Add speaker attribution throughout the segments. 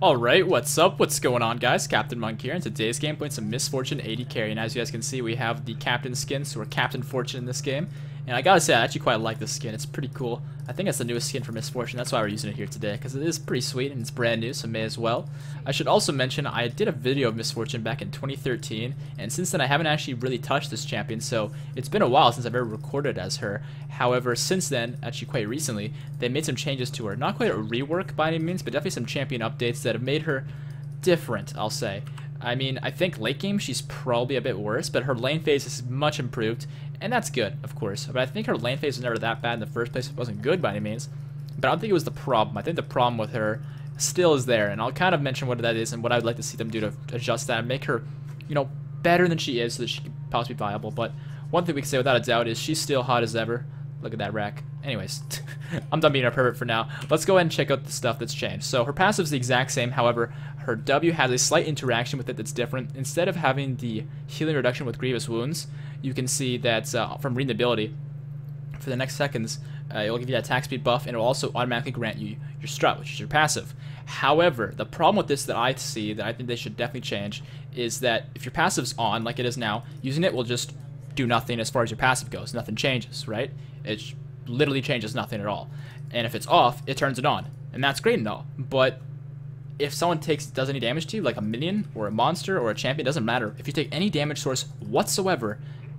Speaker 1: Alright, what's up? What's going on, guys? CaptainMonk here, and today's game playing some Misfortune AD carry, and as you guys can see, we have the Captain skin, so we're Captain Fortune in this game. And I gotta say, I actually quite like this skin. It's pretty cool. I think it's the newest skin for Misfortune. That's why we're using it here today, because it is pretty sweet and it's brand new, so may as well. I should also mention, I did a video of Misfortune back in 2013, and since then I haven't actually really touched this champion, so it's been a while since I've ever recorded as her. However, since then, actually quite recently, they made some changes to her. Not quite a rework by any means, but definitely some champion updates that have made her different, I'll say. I mean, I think late game she's probably a bit worse, but her lane phase is much improved, and that's good, of course. But I think her lane phase was never that bad in the first place. It wasn't good by any means, but I don't think it was the problem. I think the problem with her still is there, and I'll kind of mention what that is and what I would like to see them do to adjust that and make her, you know, better than she is so that she can possibly be viable. But one thing we can say without a doubt is she's still hot as ever. Look at that rack. Anyways, I'm done being a pervert for now. Let's go ahead and check out the stuff that's changed. So her passive is the exact same, however, her W has a slight interaction with it that's different. Instead of having the healing reduction with grievous wounds, you can see that from reading the ability, for the next seconds, it'll give you that attack speed buff, and it'll also automatically grant you your strut, which is your passive. However, the problem with this that I see, that I think they should definitely change, is that if your passive's on, like it is now, using it will just do nothing as far as your passive goes. Nothing changes, right? It literally changes nothing at all. And if it's off, it turns it on. And that's great and all. But if someone does any damage to you, like a minion or a monster or a champion, doesn't matter. If you take any damage source whatsoever,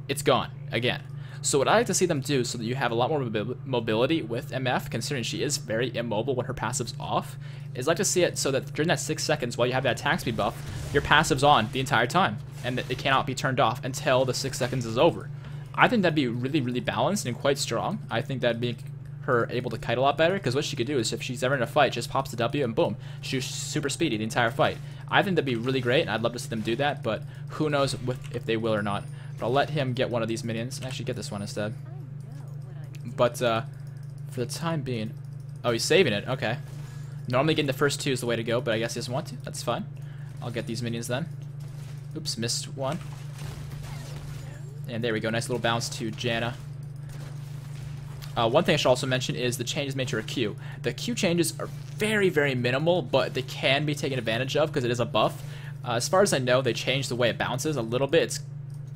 Speaker 1: it's gone again. So what I like to see them do, so that you have a lot more mobility with MF, considering she is very immobile when her passive's off, is like to see it so that during that 6 seconds while you have that attack speed buff, your passive's on the entire time, and that it cannot be turned off until the 6 seconds is over. I think that'd be really, really balanced and quite strong. I think that'd make her able to kite a lot better, because what she could do is if she's ever in a fight, just pops the W and boom, she's super speedy the entire fight. I think that'd be really great, and I'd love to see them do that, but who knows if they will or not. But I'll let him get one of these minions. Actually, get this one instead. But for the time being, oh, he's saving it. Okay. Normally getting the first 2 is the way to go, but I guess he doesn't want to. That's fine. I'll get these minions then. Oops, missed one. And there we go. Nice little bounce to Janna. One thing I should also mention is the changes made to her Q. The Q changes are very, very minimal, but they can be taken advantage of because it is a buff. As far as I know, they changed the way it bounces a little bit. It's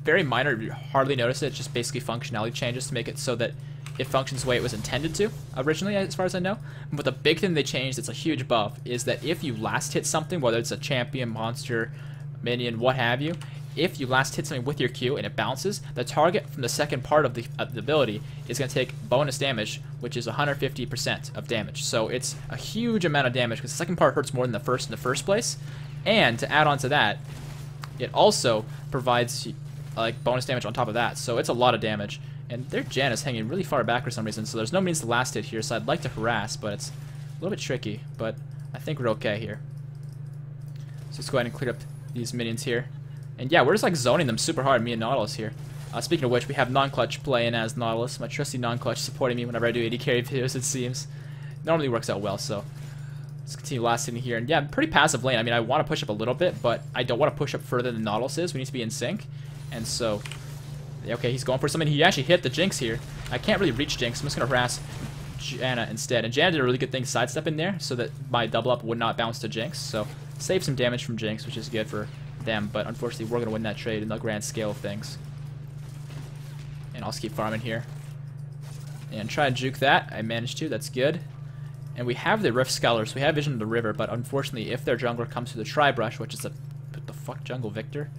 Speaker 1: very minor. You hardly notice it. It's just basically functionality changes to make it so that it functions the way it was intended to originally, as far as I know. But the big thing they changed, it's a huge buff, is that if you last hit something, whether it's a champion, monster, minion, what have you, if you last hit something with your Q and it bounces, the target from the second part of the ability is going to take bonus damage, which is 150% of damage. So it's a huge amount of damage, because the second part hurts more than the first in the first place. And to add on to that, it also provides like bonus damage on top of that. So it's a lot of damage. And their Janna is hanging really far back for some reason, so there's no means to last hit here, so I'd like to harass, but it's a little bit tricky. But I think we're okay here. So let's go ahead and clear up these minions here. And yeah, we're just like zoning them super hard, me and Nautilus here. Speaking of which, we have Non-Clutch playing as Nautilus, my trusty Non-Clutch supporting me whenever I do AD carry videos, it seems. Normally works out well, so let's continue lasting here. And yeah, pretty passive lane. I mean, I want to push up a little bit, but I don't want to push up further than Nautilus is. We need to be in sync. And so, okay, he's going for something. He actually hit the Jinx here. I can't really reach Jinx. I'm just going to harass Janna instead. And Janna did a really good thing sidestepping there so that my double up would not bounce to Jinx. So save some damage from Jinx, which is good for them, but unfortunately we're going to win that trade in the grand scale of things. And I'll just keep farming here and try to juke that. I managed to. That's good. And we have the Rift Scholars. We have vision of the river, but unfortunately if their jungler comes to the Tri-Brush, which is a what the fuck jungle Victor,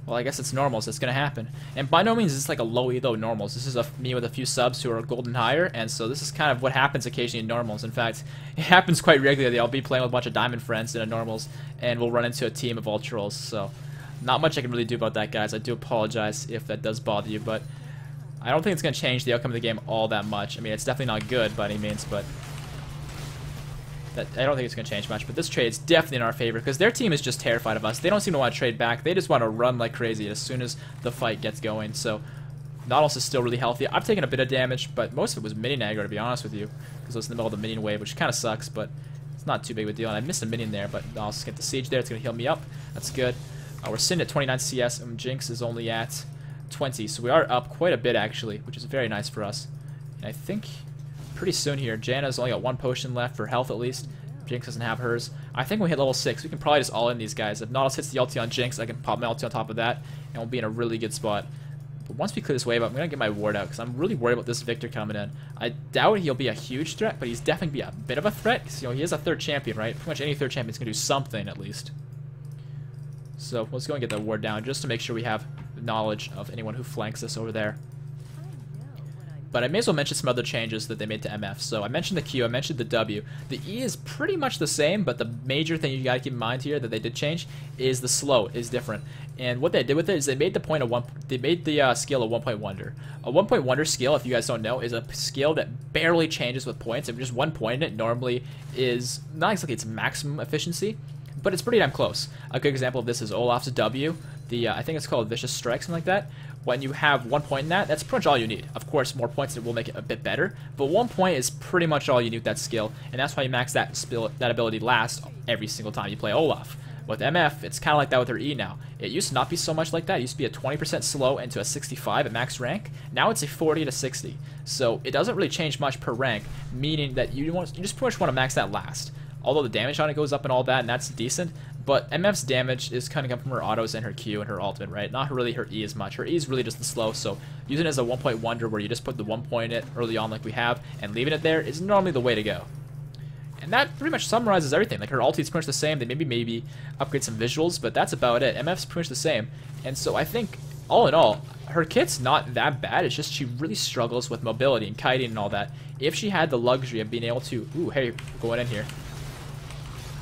Speaker 1: well, I guess it's normals. It's going to happen. And by no means is this like a low elo normals. This is me with a few subs who are golden higher, and so this is kind of what happens occasionally in normals. In fact, it happens quite regularly. I'll be playing with a bunch of diamond friends in a normals, and we'll run into a team of all trolls. So not much I can really do about that, guys. I do apologize if that does bother you, but I don't think it's going to change the outcome of the game all that much. I mean, it's definitely not good by any means, but I don't think it's going to change much, but this trade is definitely in our favor because their team is just terrified of us. They don't seem to want to trade back. They just want to run like crazy as soon as the fight gets going. So Nautilus is still really healthy. I've taken a bit of damage, but most of it was minion aggro, to be honest with you, because I was in the middle of the minion wave, which kind of sucks, but it's not too big of a deal. And I missed a minion there, but I'll just get the siege there. It's going to heal me up. That's good. We're sitting at 29 CS, and Jinx is only at 20, so we are up quite a bit, actually, which is very nice for us. And I think pretty soon here, Janna's only got 1 potion left for health, at least. Jinx doesn't have hers. I think when we hit level 6, we can probably just all in these guys. If Nautilus hits the ulti on Jinx, I can pop my ulti on top of that, and we'll be in a really good spot. But once we clear this wave up, I'm going to get my ward out, because I'm really worried about this Victor coming in. I doubt he'll be a huge threat, but he's definitely be a bit of a threat, because, you know, he is a 3rd champion, right? Pretty much any 3rd champion is going to do something, at least. So let's go and get that ward down, just to make sure we have knowledge of anyone who flanks us over there. But I may as well mention some other changes that they made to MF. So I mentioned the Q, I mentioned the W. The E is pretty much the same, but the major thing you gotta keep in mind here that they did change is the slow is different. And what they did with it is they made the skill a 1-point wonder. A 1-point wonder skill, if you guys don't know, is a skill that barely changes with points. And just 1 point in it normally is not exactly its maximum efficiency, but it's pretty damn close. A good example of this is Olaf's W. I think it's called Vicious Strike, something like that. When you have 1 point in that, that's pretty much all you need. Of course, more points will make it a bit better, but 1 point is pretty much all you need with that skill, and that's why you max that ability last every single time you play Olaf. With MF, it's kind of like that with her E now. It used to not be so much like that. It used to be a 20% slow into a 65 at max rank. Now it's a 40 to 60. So it doesn't really change much per rank, meaning that you just pretty much want to max that last. Although the damage on it goes up and all that, and that's decent, but MF's damage is kind of coming from her autos and her Q and her ultimate, right? Not really her E as much. Her E is really just the slow, so using it as a 1-point wonder where you just put the 1 point in it early on like we have, and leaving it there is normally the way to go. And that pretty much summarizes everything. Like, her ulti is pretty much the same. They maybe upgrade some visuals, but that's about it. MF's pretty much the same. And so I think, all in all, her kit's not that bad. It's just she really struggles with mobility and kiting and all that. If she had the luxury of being able to... Ooh, hey, going in here.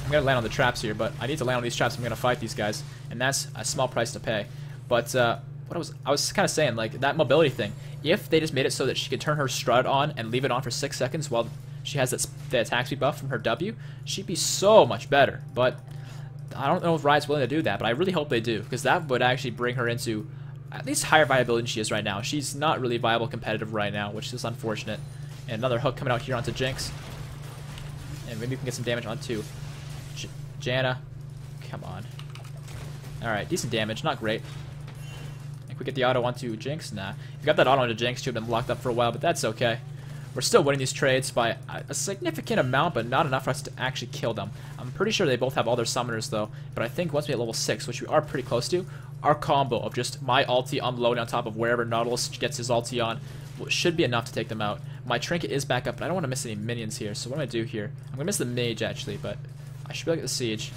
Speaker 1: I'm going to land on the traps here, but I need to land on these traps if I'm going to fight these guys. And that's a small price to pay. But I was kind of saying, like, that mobility thing. If they just made it so that she could turn her strut on and leave it on for 6 seconds while she has the attack speed buff from her W, she'd be so much better. But I don't know if Riot's willing to do that, but I really hope they do, because that would actually bring her into at least higher viability than she is right now. She's not really viable competitive right now, which is unfortunate. And another hook coming out here onto Jinx. And maybe we can get some damage onto Janna. Come on. Alright, decent damage, not great. If we get the auto onto Jinx, nah. If we got that auto onto Jinx, she would have been locked up for a while, but that's okay. We're still winning these trades by a significant amount, but not enough for us to actually kill them. I'm pretty sure they both have all their summoners, though, but I think once we hit level 6, which we are pretty close to, our combo of just my ulti unloading on top of wherever Nautilus gets his ulti on should be enough to take them out. My trinket is back up, but I don't want to miss any minions here, so what I'm going to do here, I'm going to miss the mage, actually, but I should be able to get the siege.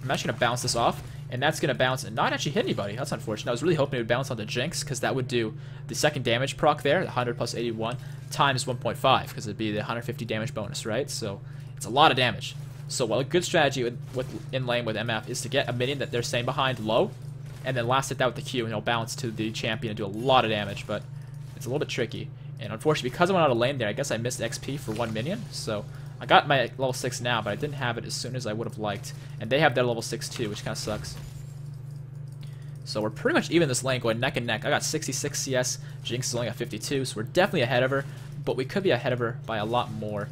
Speaker 1: I'm actually going to bounce this off, and that's going to bounce and not actually hit anybody. That's unfortunate. I was really hoping it would bounce onto Jinx, because that would do the second damage proc there, the 100 plus 81, times 1.5, because it'd be the 150 damage bonus, right? So it's a lot of damage. So while a good strategy in lane with MF is to get a minion that they're staying behind low, and then last hit that with the Q, and it'll bounce to the champion and do a lot of damage, but it's a little bit tricky. And unfortunately, because I went out of lane there, I guess I missed XP for 1 minion, so I got my level 6 now, but I didn't have it as soon as I would have liked. And they have their level 6 too, which kind of sucks. So we're pretty much even this lane, going neck and neck. I got 66 CS, Jinx is only got 52, so we're definitely ahead of her, but we could be ahead of her by a lot more.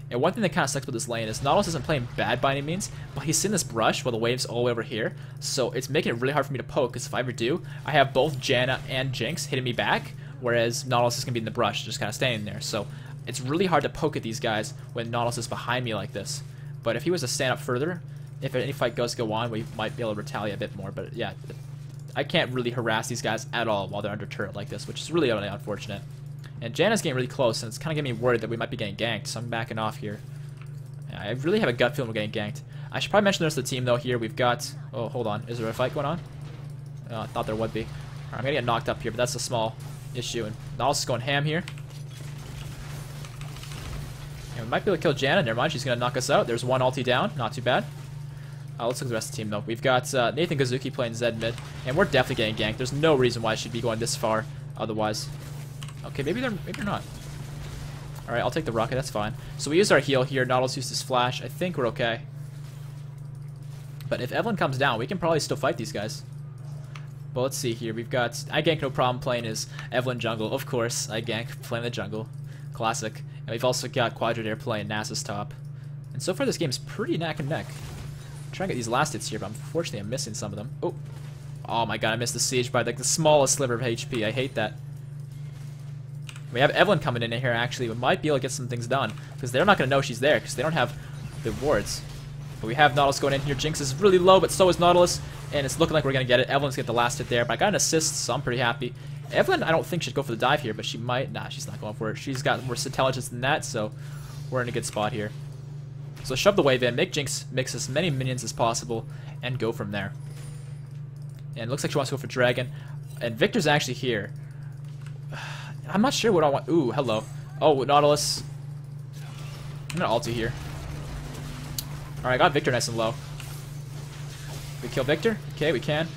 Speaker 1: And one thing that kind of sucks with this lane is Nautilus isn't playing bad by any means, but he's seen this brush while the wave's all the way over here, so it's making it really hard for me to poke, because if I ever do, I have both Janna and Jinx hitting me back, whereas Nautilus is going to be in the brush, just kind of standing there. So it's really hard to poke at these guys when Nautilus is behind me like this. But if he was to stand up further, if any fight does go on, we might be able to retaliate a bit more. But yeah, I can't really harass these guys at all while they're under turret like this, which is really unfortunate. And Janna's getting really close, and it's kind of getting me worried that we might be getting ganked, so I'm backing off here. Yeah, I really have a gut feeling we're getting ganked. I should probably mention the rest of the team, though, here. We've got... Oh, hold on. Is there a fight going on? I thought there would be. Right, I'm going to get knocked up here, but that's a small issue. And Nautilus is going ham here. And we might be able to kill Janna. Never mind, she's going to knock us out. There's one ulti down. Not too bad. Let's look at the rest of the team, though. We've got Nathan Kazuki playing Zed mid, and we're definitely getting ganked. There's no reason why I should be going this far otherwise. Okay, maybe they're not. Alright, I'll take the rocket, that's fine. So we used our heal here, Nautilus used his flash. I think we're okay. But if Evelyn comes down, we can probably still fight these guys. But let's see here, we've got... I gank no problem playing as Evelyn jungle, of course. I gank playing the jungle. Classic. And we've also got Quadradair playing Nasus top. And so far this game's pretty neck and neck. I'm trying to get these last hits here, but unfortunately I'm missing some of them. Oh! Oh my god, I missed the siege by like the smallest sliver of HP. I hate that. We have Evelyn coming in here, actually. We might be able to get some things done, because they're not going to know she's there, because they don't have the wards. But we have Nautilus going in here. Jinx is really low, but so is Nautilus. And it's looking like we're going to get it. Evelyn's going to get the last hit there. But I got an assist, so I'm pretty happy. Evelyn, I don't think should go for the dive here, but she might. Nah, she's not going for it. She's got more intelligence than that, so we're in a good spot here. So shove the wave in, make Jinx mix as many minions as possible, and go from there. And it looks like she wants to go for Dragon. And Victor's actually here. I'm not sure what I want. Ooh, hello. Oh, Nautilus. I'm going to ulti here. Alright, I got Victor nice and low. We kill Victor? Okay, we can.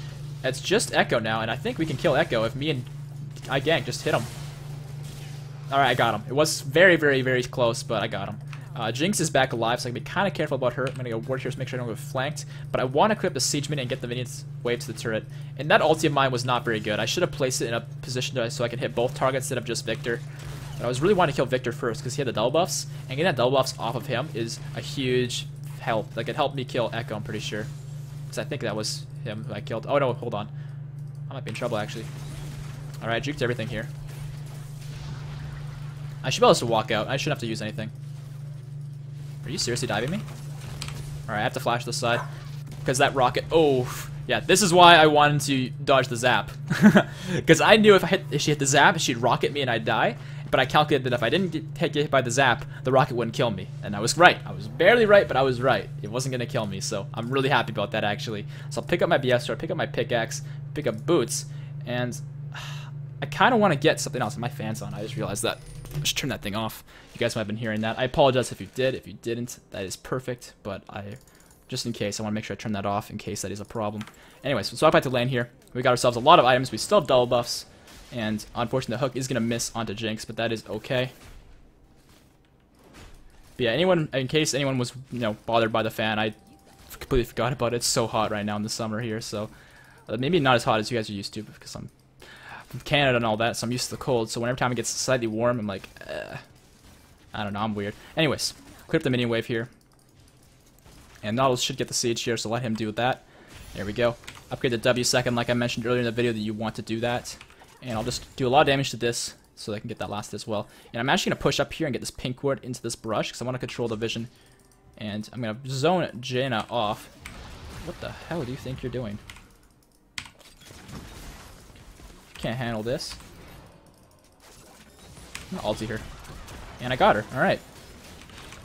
Speaker 1: It's just Echo now, and I think we can kill Echo if me and I gank just hit him. Alright, I got him. It was very, very, very close, but I got him. Jinx is back alive, so I can be kind of careful about her. I'm going to go ward here to make sure I don't get flanked. But I want to equip the Siege Minion and get the minions wave to the turret. And that ulti of mine was not very good. I should have placed it in a position so I could hit both targets instead of just Victor. But I was really wanting to kill Victor first because he had the double buffs. And getting that double buffs off of him is a huge help. Like, it helped me kill Echo, I'm pretty sure. Because I think that was him who I killed. Oh, no, hold on. I might be in trouble, actually. Alright, I juked everything here. I should be able to walk out. I shouldn't have to use anything. Are you seriously diving me? Alright, I have to flash this side. Because that rocket... Oh, yeah, this is why I wanted to dodge the zap. Because I knew if she hit the zap, she'd rocket me and I'd die. But I calculated that if I didn't get hit by the zap, the rocket wouldn't kill me. And I was right. I was barely right, but I was right. It wasn't going to kill me, so I'm really happy about that, actually. So I'll pick up my BF sword, pick up my pickaxe, pick up boots, and I kind of want to get something else. My fan's on. I just realized that. I should turn that thing off. You guys might have been hearing that. I apologize if you did. If you didn't, that is perfect. But just in case, I want to make sure I turn that off in case that is a problem. Anyways, so swap back to lane here. We got ourselves a lot of items. We still have double buffs. And unfortunately, the hook is going to miss onto Jinx, but that is okay. But yeah, in case anyone was, bothered by the fan, I completely forgot about it. It's so hot right now in the summer here, so maybe not as hot as you guys are used to because I'm from Canada and all that, so I'm used to the cold. So whenever time it gets slightly warm, I'm like, I don't know, I'm weird. Anyways, clear up the minion wave here. And Nautilus should get the siege here, so let him do that. There we go. Upgrade the W second, like I mentioned earlier in the video that you want to do that. And I'll just do a lot of damage to this so that I can get that last as well. And I'm actually going to push up here and get this pink ward into this brush because I want to control the vision. And I'm going to zone Jaina off. What the hell do you think you're doing? Can't handle this. I'm going to ulti her. And I got her. Alright.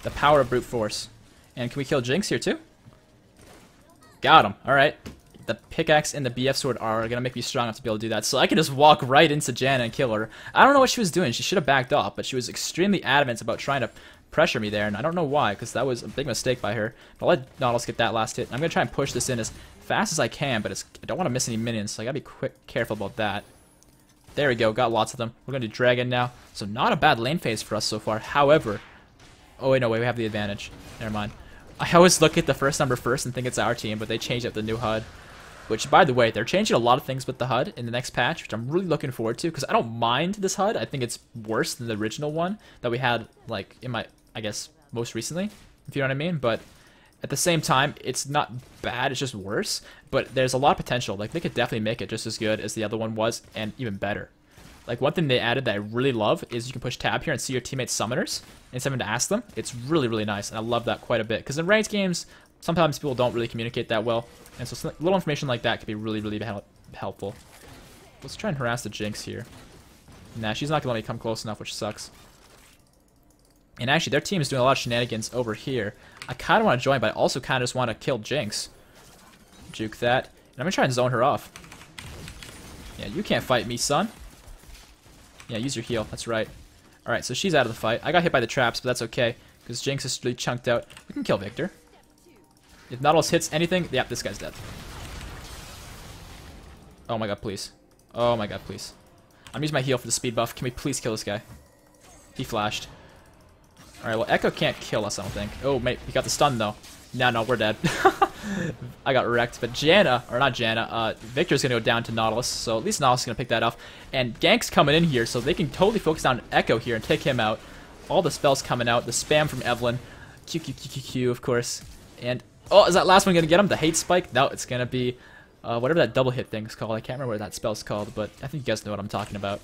Speaker 1: The power of brute force. And can we kill Jinx here too? Got him. Alright. The pickaxe and the BF sword are going to make me strong enough to be able to do that. So I can just walk right into Jaina and kill her. I don't know what she was doing. She should have backed off, but she was extremely adamant about trying to pressure me there, and I don't know why, because that was a big mistake by her. But I'll let Nautilus get that last hit. I'm going to try and push this in as fast as I can, but I don't want to miss any minions, so I got to be careful about that. There we go. Got lots of them. We're going to do Dragon now. So not a bad lane phase for us so far. However... Oh, wait, no, wait, we have the advantage. Never mind. I always look at the first number first and think it's our team, but they changed up the new HUD. Which, by the way, they're changing a lot of things with the HUD in the next patch, which I'm really looking forward to, because I don't mind this HUD. I think it's worse than the original one that we had, like, in my, I guess, most recently, if you know what I mean. But at the same time, it's not bad, it's just worse. But there's a lot of potential. Like, they could definitely make it just as good as the other one was, and even better. Like, one thing they added that I really love is you can push tab here and see your teammates' summoners instead of to ask them. It's really, really nice, and I love that quite a bit. Because in ranked games, sometimes people don't really communicate that well. And so little information like that could be really, really helpful. Let's try and harass the Jinx here. Nah, she's not going to let me come close enough, which sucks. And actually, their team is doing a lot of shenanigans over here. I kind of want to join, but I also kind of just want to kill Jinx. Juke that. And I'm going to try and zone her off. Yeah, you can't fight me, son. Yeah, use your heal. That's right. Alright, so she's out of the fight. I got hit by the traps, but that's okay. Because Jinx is really chunked out. We can kill Victor. If Nautilus hits anything, yeah, this guy's dead. Oh my god, please. Oh my god, please. I'm using my heal for the speed buff. Can we please kill this guy? He flashed. Alright, well, Echo can't kill us, I don't think. Oh, mate, he got the stun, though. No, we're dead. I got wrecked. But Jaina, or not Jaina, Victor's going to go down to Nautilus. So at least Nautilus is going to pick that off. And Gank's coming in here, so they can totally focus on Echo here and take him out. All the spells coming out. The spam from Evelyn. Q, of course. And... oh, is that last one going to get him? The hate spike? No, it's going to be whatever that double hit thing is called. I can't remember what that spell's called, but I think you guys know what I'm talking about.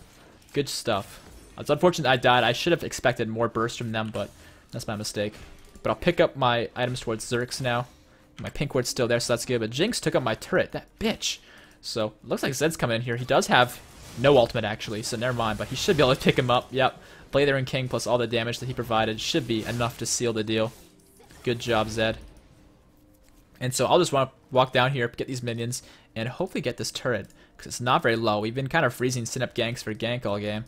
Speaker 1: Good stuff. It's unfortunate I died. I should have expected more burst from them, but that's my mistake. But I'll pick up my items towards Zerx now. My pink ward's still there, so that's good. But Jinx took up my turret. That bitch. So, looks like Zed's coming in here. He does have no ultimate, actually, so never mind. But he should be able to pick him up. Yep. Blazer and King plus all the damage that he provided should be enough to seal the deal. Good job, Zed. And so I'll just walk down here, get these minions, and hopefully get this turret. Because it's not very low. We've been kind of freezing Synap ganks for gank all game.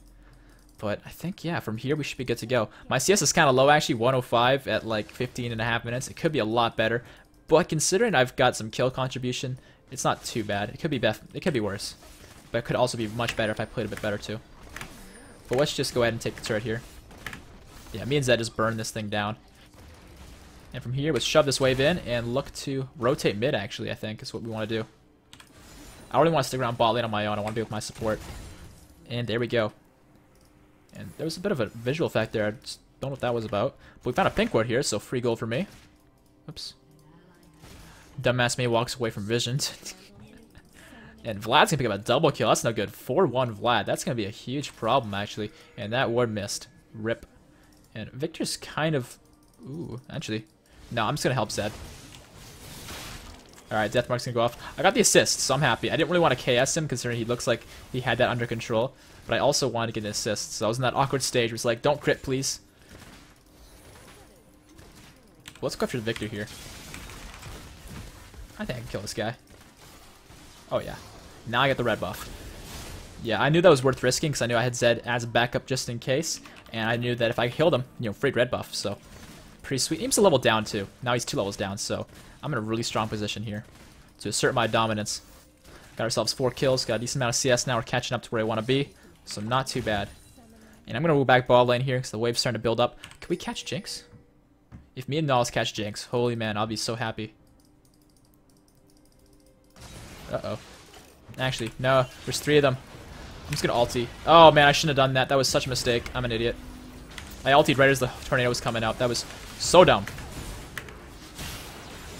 Speaker 1: But I think, yeah, from here we should be good to go. My CS is kind of low, actually, 105 at like 15.5 minutes. It could be a lot better. But considering I've got some kill contribution, it's not too bad. It could be worse. But it could also be much better if I played a bit better too. But let's just go ahead and take the turret here. Yeah, me and Zed just burn this thing down. And from here, let's shove this wave in and look to rotate mid, actually, I think is what we want to do. I don't really want to stick around bot lane on my own. I want to be with my support. And there we go. And there was a bit of a visual effect there. I just don't know what that was about. But we found a pink ward here, so free gold for me. Oops. Dumbass me walks away from visions. And Vlad's gonna pick up a double kill. That's no good. 4-1 Vlad. That's gonna be a huge problem, actually. And that ward missed. Rip. And Victor's kind of... Ooh, actually. No, I'm just gonna help Zed. Alright, Deathmark's gonna go off. I got the assist, so I'm happy. I didn't really want to KS him, considering he looks like he had that under control. But I also wanted to get an assist. So I was in that awkward stage where it's like, don't crit, please. Let's go after Victor here. I think I can kill this guy. Oh, yeah. Now I get the red buff. Yeah, I knew that was worth risking because I knew I had Zed as a backup just in case. And I knew that if I killed him, you know, free red buff. So, pretty sweet. He's a level down, too. Now he's 2 levels down, so I'm in a really strong position here to assert my dominance. Got ourselves 4 kills. Got a decent amount of CS now. We're catching up to where I want to be. So, not too bad. And I'm going to move back ball lane here because the wave's starting to build up. Can we catch Jinx? If me and Nautilus catch Jinx, holy man, I'll be so happy. Uh-oh. Actually, no. There's 3 of them. I'm just gonna ulti. Oh, man, I shouldn't have done that. That was such a mistake. I'm an idiot. I ultied right as the tornado was coming out. That was so dumb.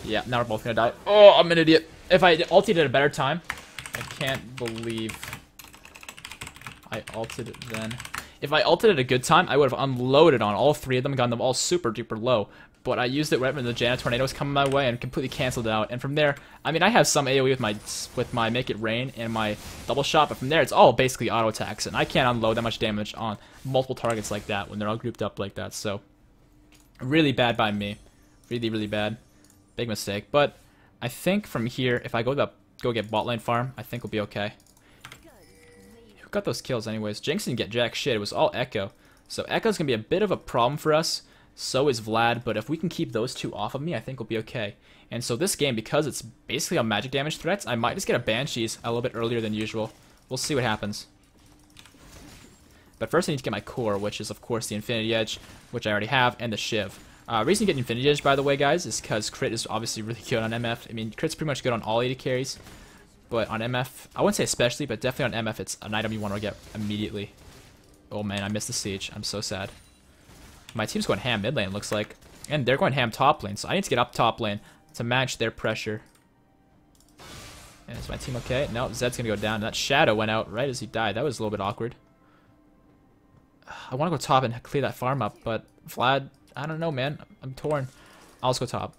Speaker 1: Yeah, now we're both gonna die. Oh, I'm an idiot. If I ulted at a better time... I can't believe... I ulted it then. If I ulted at a good time, I would have unloaded on all 3 of them, gotten them all super duper low. But I used it right when the Janna tornado was coming my way and completely canceled it out. And from there, I mean, I have some AoE with my Make It Rain and my double shot, but from there, it's all basically auto attacks, and I can't unload that much damage on multiple targets like that when they're all grouped up like that. So, really bad by me, really, really bad, big mistake. But I think from here, if I go get bot lane farm, I think we'll be okay. Who got those kills anyways? Jinx didn't get jack shit. It was all Echo, so Echo's gonna be a bit of a problem for us. So is Vlad, but if we can keep those 2 off of me, I think we'll be okay. And so this game, because it's basically on magic damage threats, I might just get a Banshees a little bit earlier than usual. We'll see what happens. But first I need to get my core, which is of course the Infinity Edge, which I already have, and the Shiv. Reason to get Infinity Edge, by the way, guys, is because crit is obviously really good on MF. I mean, crit's pretty much good on all AD carries, but on MF, I wouldn't say especially, but definitely on MF, it's an item you want to get immediately. Oh man, I missed the siege. I'm so sad. My team's going ham mid lane, looks like. And they're going ham top lane, so I need to get up top lane to match their pressure. And is my team okay? No, Zed's gonna go down. That Shadow went out right as he died. That was a little bit awkward. I want to go top and clear that farm up, but Vlad, I don't know, man. I'm torn. I'll just go top.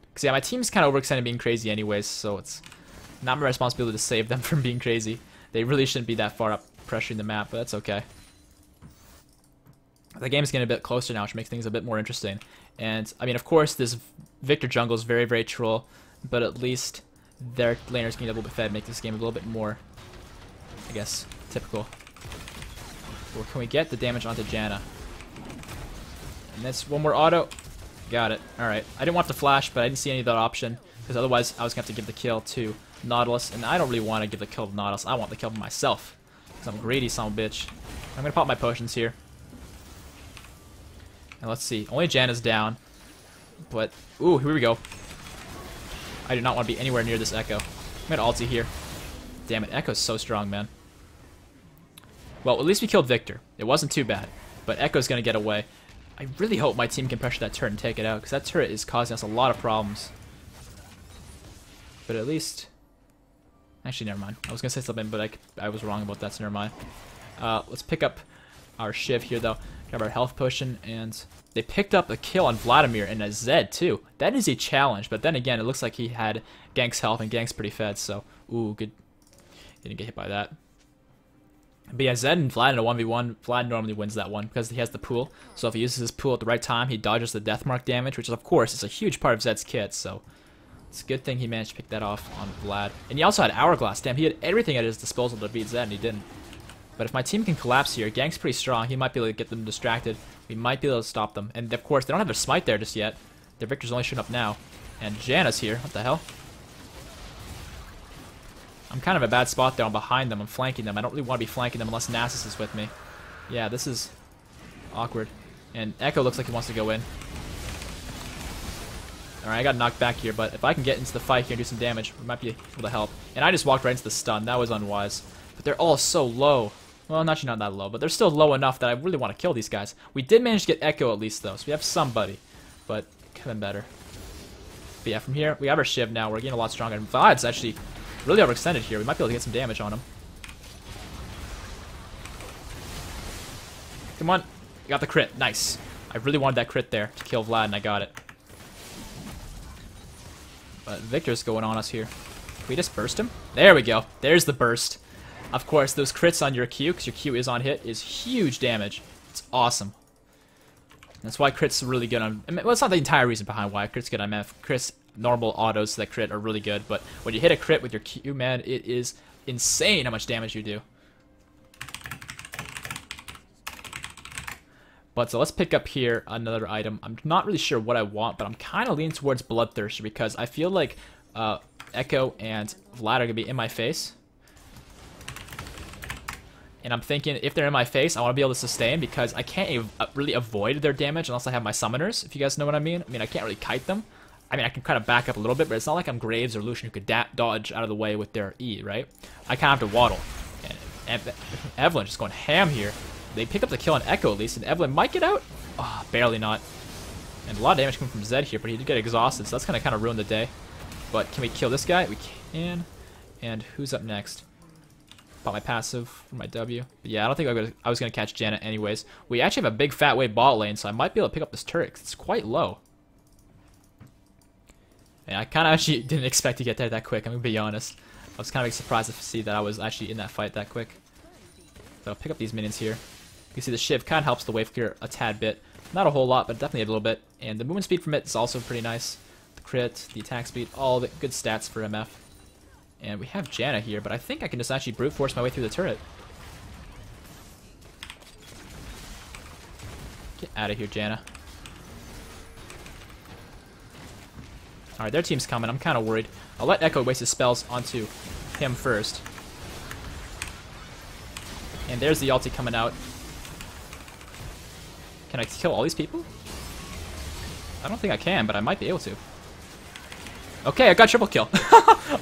Speaker 1: Because, yeah, my team's kind of overextended being crazy anyways, so it's not my responsibility to save them from being crazy. They really shouldn't be that far up pressuring the map, but that's okay. The game's getting a bit closer now, which makes things a bit more interesting. And, I mean, of course, this Victor jungle is very, very troll, but at least their laners getting a little bit fed, make this game a little bit more, I guess, typical. Or can we get the damage onto Janna? And that's one more auto. Got it. Alright. I didn't want the flash, but I didn't see any of that option, because otherwise I was going to have to give the kill to Nautilus, and I don't really want to give the kill to Nautilus. I want the kill for myself, because I'm a greedy son of a bitch. I'm going to pop my potions here. And let's see. Only Janna's down. But, ooh, here we go. I do not want to be anywhere near this Echo. I'm going to ulti here. Damn it, Echo's so strong, man. Well, at least we killed Victor. It wasn't too bad. But Echo's going to get away. I really hope my team can pressure that turret and take it out, because that turret is causing us a lot of problems. But at least... Actually, never mind. I was going to say something, but I was wrong about that, so never mind. Let's pick up our Shiv here, though. Grab our health potion, and they picked up a kill on Vladimir and a Zed too. That is a challenge, but then again, it looks like he had Gank's health, and Gank's pretty fed, so ooh, good. He didn't get hit by that. But yeah, Zed and Vlad in a 1v1, Vlad normally wins that one because he has the pool. So if he uses his pool at the right time, he dodges the death mark damage, which is, of course, is a huge part of Zed's kit. So it's a good thing he managed to pick that off on Vlad. And he also had Hourglass. Damn, he had everything at his disposal to beat Zed, and he didn't. But if my team can collapse here, Gank's pretty strong. He might be able to get them distracted. We might be able to stop them. And of course, they don't have their smite there just yet. Their Victor's only showing up now. And Janna's here. What the hell? I'm kind of a bad spot there. I'm behind them. I'm flanking them. I don't really want to be flanking them unless Nasus is with me. Yeah, this is awkward. And Echo looks like he wants to go in. Alright, I got knocked back here, but if I can get into the fight here and do some damage, we might be able to help. And I just walked right into the stun. That was unwise. But they're all so low. Well, actually not that low, but they're still low enough that I really want to kill these guys. We did manage to get Echo at least, though, so we have somebody. But could have been better. But yeah, from here, we have our Shiv now. We're getting a lot stronger. And Vlad's actually really overextended here. We might be able to get some damage on him. Come on. Got the crit. Nice. I really wanted that crit there to kill Vlad, and I got it. But Victor's going on us here. Can we just burst him? There we go. There's the burst. Of course, those crits on your Q, because your Q is on hit, is huge damage. It's awesome. That's why crit's really good on... well, it's not the entire reason behind why crit's good on MF. Crit's normal autos that crit are really good, but when you hit a crit with your Q, man, it is insane how much damage you do. But so let's pick up here another item. I'm not really sure what I want, but I'm kind of leaning towards Bloodthirster because I feel like Echo and Vlad are going to be in my face. And I'm thinking if they're in my face, I want to be able to sustain because I can't really avoid their damage unless I have my summoners, if you guys know what I mean. I mean, I can't really kite them. I mean, I can kind of back up a little bit, but it's not like I'm Graves or Lucian who could dodge out of the way with their E, right? I kind of have to waddle. And Evelyn just going ham here. They pick up the kill on Echo at least, and Evelyn might get out. Oh, barely not. And a lot of damage coming from Zed here, but he did get exhausted, so that's going to kind of ruin the day. But can we kill this guy? We can. And who's up next? Pop my passive for my W. But yeah, I don't think I was going to catch Janet anyways. We actually have a big fat wave bot lane, so I might be able to pick up this turret, 'cause it's quite low. And I kind of actually didn't expect to get there that quick, I'm going to be honest. I was kind of surprised to see that I was actually in that fight that quick. But I'll pick up these minions here. You can see the Shiv kind of helps the wave clear a tad bit. Not a whole lot, but definitely a little bit. And the movement speed from it is also pretty nice. The crit, the attack speed, all the good stats for MF. And we have Janna here, but I think I can just actually brute force my way through the turret. Get out of here, Janna. Alright, their team's coming. I'm kind of worried. I'll let Echo waste his spells onto him first. And there's the ulti coming out. Can I kill all these people? I don't think I can, but I might be able to. Okay, I got triple kill.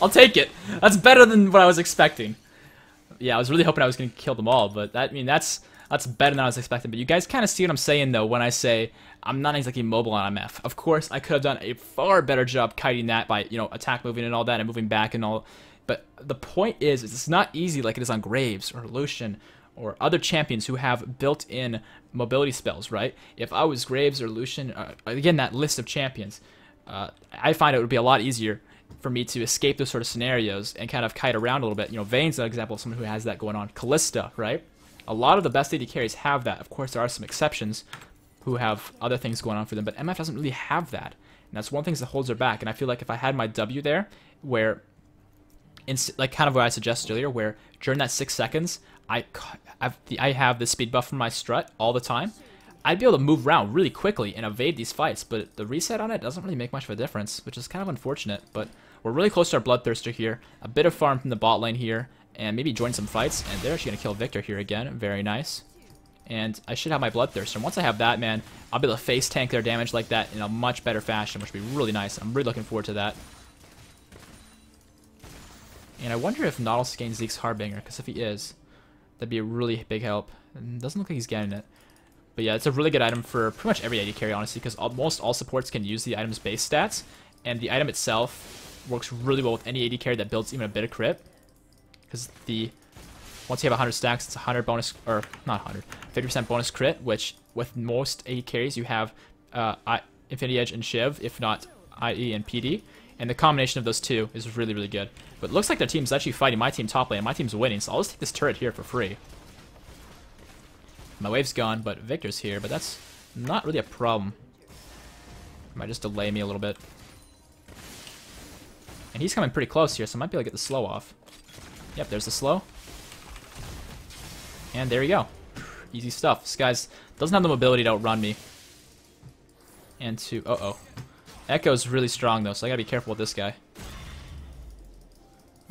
Speaker 1: I'll take it. That's better than what I was expecting. Yeah, I was really hoping I was going to kill them all, but that, I mean, that's better than I was expecting. But you guys kind of see what I'm saying, though, when I say I'm not exactly mobile on MF. Of course, I could have done a far better job kiting that by, you know, attack moving and all that and moving back and all. But the point is it's not easy like it is on Graves or Lucian or other champions who have built-in mobility spells, right? If I was Graves or Lucian, again, that list of champions, I find it would be a lot easier for me to escape those sort of scenarios and kind of kite around a little bit. You know, Vayne's an example of someone who has that going on. Callista, right? A lot of the best AD carries have that. Of course, there are some exceptions who have other things going on for them, but MF doesn't really have that. And that's one of the things that holds her back. And I feel like if I had my W there, where, like kind of what I suggested earlier, where during that 6 seconds, I have the speed buff from my strut all the time, I'd be able to move around really quickly and evade these fights, but the reset on it doesn't really make much of a difference, which is kind of unfortunate. But we're really close to our Bloodthirster here. A bit of farm from the bot lane here, and maybe join some fights, and they're actually going to kill Victor here again. Very nice. And I should have my Bloodthirster. And once I have that, man, I'll be able to face tank their damage like that in a much better fashion, which would be really nice. I'm really looking forward to that. And I wonder if Nautilus gains Zeke's Harbinger, because if he is, that'd be a really big help. And it doesn't look like he's getting it. But yeah, it's a really good item for pretty much every AD carry, honestly, because almost all supports can use the item's base stats, and the item itself works really well with any AD carry that builds even a bit of crit, because the Once you have 100 stacks, it's 100 bonus, or not 100, 50% bonus crit, which with most AD carries you have Infinity Edge and Shiv, if not IE and PD. And the combination of those two is really, really good. But it looks like their team's actually fighting my team top lane, and my team's winning, so I'll just take this turret here for free. My wave's gone, but Victor's here, but that's not really a problem. Might just delay me a little bit. And he's coming pretty close here, so I might be able to get the slow off. Yep, there's the slow. And there you go. Easy stuff. This guy doesn't have the mobility to outrun me. And to... Uh-oh. Echo's really strong, though, so I gotta be careful with this guy.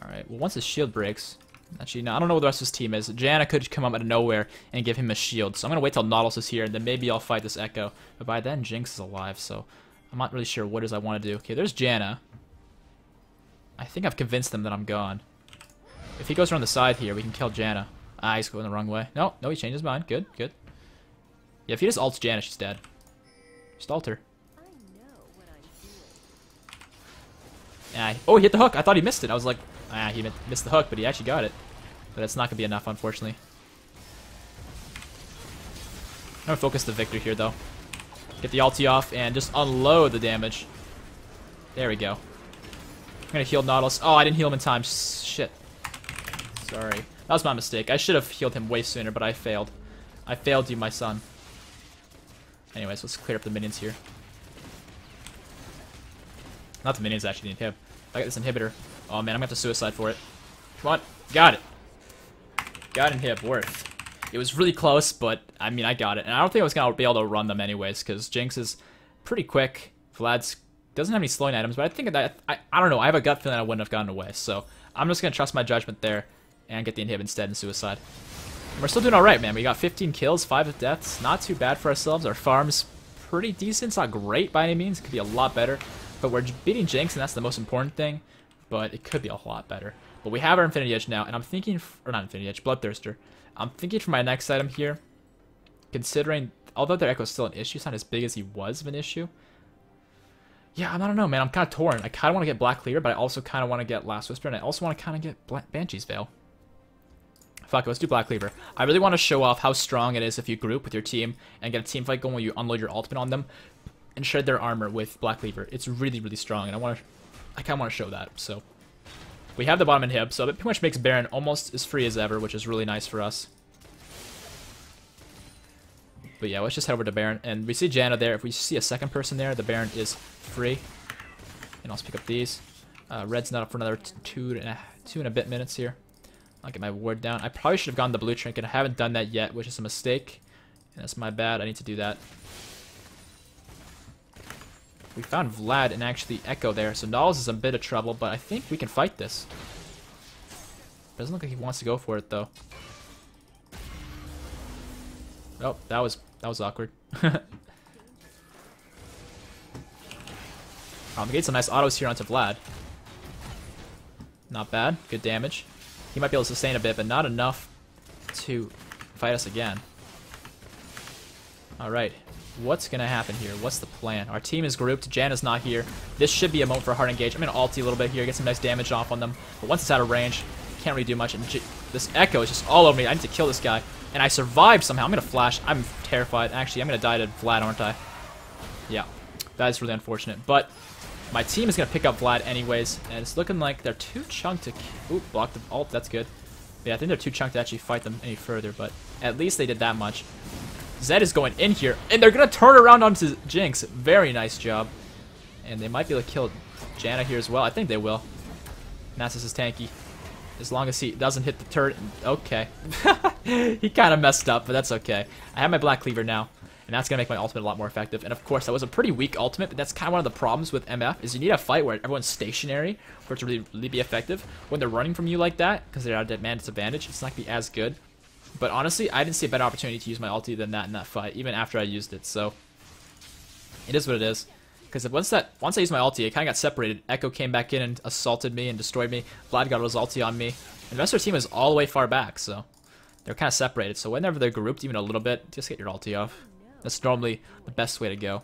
Speaker 1: Alright, well, once his shield breaks... Actually, no, I don't know what the rest of his team is. Janna could come up out of nowhere and give him a shield, so I'm gonna wait till Nautilus is here, and then maybe I'll fight this Echo. But by then, Jinx is alive, so I'm not really sure what it is I want to do. Okay, there's Janna. I think I've convinced them that I'm gone. If he goes around the side here, we can kill Janna. Ah, he's going the wrong way. No, he changed his mind. Good, good. Yeah, if he just ults Janna, she's dead. Just ult her. Ah, oh, he hit the hook. I thought he missed it. I was like, he missed the hook, but he actually got it. But it's not going to be enough, unfortunately. I'm going to focus the Victor here, though. Get the ulti off and just unload the damage. There we go. I'm going to heal Nautilus. Oh, I didn't heal him in time. Shit. Sorry. That was my mistake. I should have healed him way sooner, but I failed. I failed you, my son. Anyways, let's clear up the minions here. Not the minions, actually, the inhib. I got this inhibitor. Oh, man, I'm going to have to suicide for it. Come on. Got it. Got inhib. Worth. It was really close, but, I mean, I got it. And I don't think I was going to be able to run them anyways, because Jinx is pretty quick. Vlad's doesn't have any slowing items, but I think that, I don't know, I have a gut feeling I wouldn't have gotten away. So, I'm just going to trust my judgment there and get the inhib instead and suicide. And we're still doing alright, man. We got 15 kills, 5 deaths. Not too bad for ourselves. Our farm's pretty decent. It's not great by any means. It could be a lot better. But we're beating Jinx, and that's the most important thing. But it could be a lot better. But we have our Infinity Edge now, and I'm thinking... Or not Infinity Edge, Bloodthirster. I'm thinking for my next item here, considering... Although their Echo's still an issue, it's not as big as he was of an issue. Yeah, I don't know, man. I'm kind of torn. I kind of want to get Black Cleaver, but I also kind of want to get Last Whisper, and I also want to kind of get Banshee's Veil. Fuck it, let's do Black Cleaver. I really want to show off how strong it is if you group with your team and get a team fight going where you unload your ultimate on them and shred their armor with Black Cleaver. It's really, really strong, and I kind of want to show that. So we have the bottom inhib, so it pretty much makes Baron almost as free as ever, which is really nice for us. But yeah, let's just head over to Baron, and we see Janna there. If we see a second person there, the Baron is free. And I'll just pick up these. Red's not up for another two and a bit minutes here. I'll get my ward down. I probably should have gone the blue trinket. I haven't done that yet, which is a mistake. And that's my bad. I need to do that. We found Vlad and actually Echo there, so Nautilus is in a bit of trouble, but I think we can fight this. Doesn't look like he wants to go for it, though. Oh, that was awkward. We get some nice autos here onto Vlad. Not bad. Good damage. He might be able to sustain a bit, but not enough to fight us again. Alright. What's going to happen here? What's the plan? Our team is grouped. Janna's not here. This should be a moment for a hard engage. I'm going to ulti a little bit here, get some nice damage off on them. But once it's out of range, can't really do much. And this Echo is just all over me. I need to kill this guy. And I survived somehow. I'm going to flash. I'm terrified. Actually, I'm going to die to Vlad, aren't I? Yeah. That is really unfortunate. But my team is going to pick up Vlad anyways. And it's looking like they're too chunked to... Oop, block the ult. That's good. But yeah, I think they're too chunked to actually fight them any further. But at least they did that much. Zed is going in here. And they're going to turn around onto Jinx. Very nice job. And they might be able to kill Janna here as well. I think they will. Nasus is tanky. As long as he doesn't hit the turret. Okay. He kind of messed up, but that's okay. I have my Black Cleaver now. And that's going to make my ultimate a lot more effective. And of course, that was a pretty weak ultimate, but that's kind of one of the problems with MF, is you need a fight where everyone's stationary for it to really be effective. When they're running from you like that, because they're at a man disadvantage, it's not going to be as good. But honestly, I didn't see a better opportunity to use my ulti than that in that fight, even after I used it. So, it is what it is. Because once I used my ulti, it kind of got separated. Echo came back in and assaulted me and destroyed me. Vlad got his ulti on me. And the rest of our team is all the way far back, so they're kind of separated. So whenever they're grouped even a little bit, just get your ulti off. That's normally the best way to go.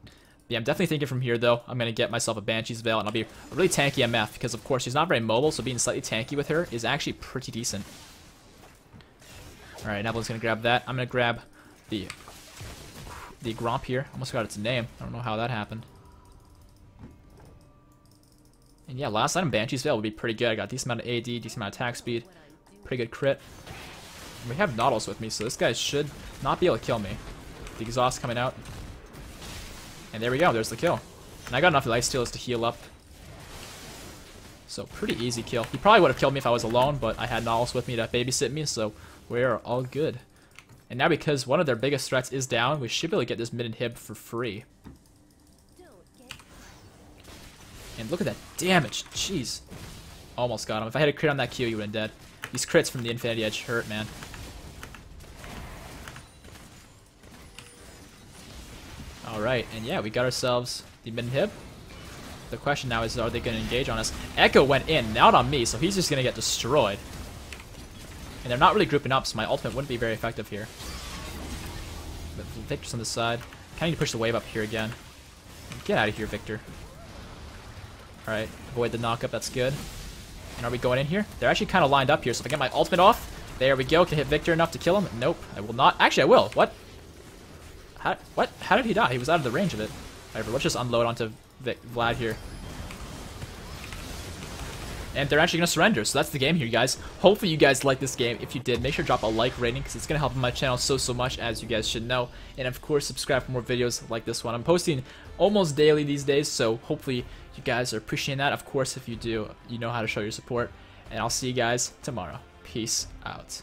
Speaker 1: But yeah, I'm definitely thinking from here, though, I'm going to get myself a Banshee's Veil, and I'll be a really tanky MF, because of course she's not very mobile, so being slightly tanky with her is actually pretty decent. Alright, Neville's gonna grab that. I'm gonna grab the Gromp here. Almost forgot its name. I don't know how that happened. And yeah, last item, Banshee's Veil, would be pretty good. I got a decent amount of AD, decent amount of attack speed. Pretty good crit. And we have Nautilus with me, so this guy should not be able to kill me. The exhaust coming out. And there we go, there's the kill. And I got enough life steals to heal up. So pretty easy kill. He probably would have killed me if I was alone, but I had Nautilus with me to babysit me, so we're all good. And now because one of their biggest threats is down, we should be able to get this mid inhib for free. And look at that damage, jeez. Almost got him. If I had a crit on that Q, he would have been dead. These crits from the Infinity Edge hurt, man. Alright, and yeah, we got ourselves the mid inhib. The question now is, are they going to engage on us? Echo went in, not on me, so he's just going to get destroyed. And they're not really grouping up, so my ultimate wouldn't be very effective here. But Victor's on the side. Kind of need to push the wave up here again. Get out of here, Victor. Alright, avoid the knockup, that's good. And are we going in here? They're actually kind of lined up here, so if I get my ultimate off, there we go. Can hit Victor enough to kill him? Nope, I will not. Actually, I will. What? How did he die? He was out of the range of it. Whatever, let's just unload onto Vlad here. And they're actually going to surrender, so that's the game here, guys. Hopefully you guys liked this game. If you did, make sure to drop a like rating, because it's going to help my channel so much, as you guys should know. And of course, subscribe for more videos like this one. I'm posting almost daily these days, so hopefully you guys are appreciating that. Of course, if you do, you know how to show your support. And I'll see you guys tomorrow. Peace out.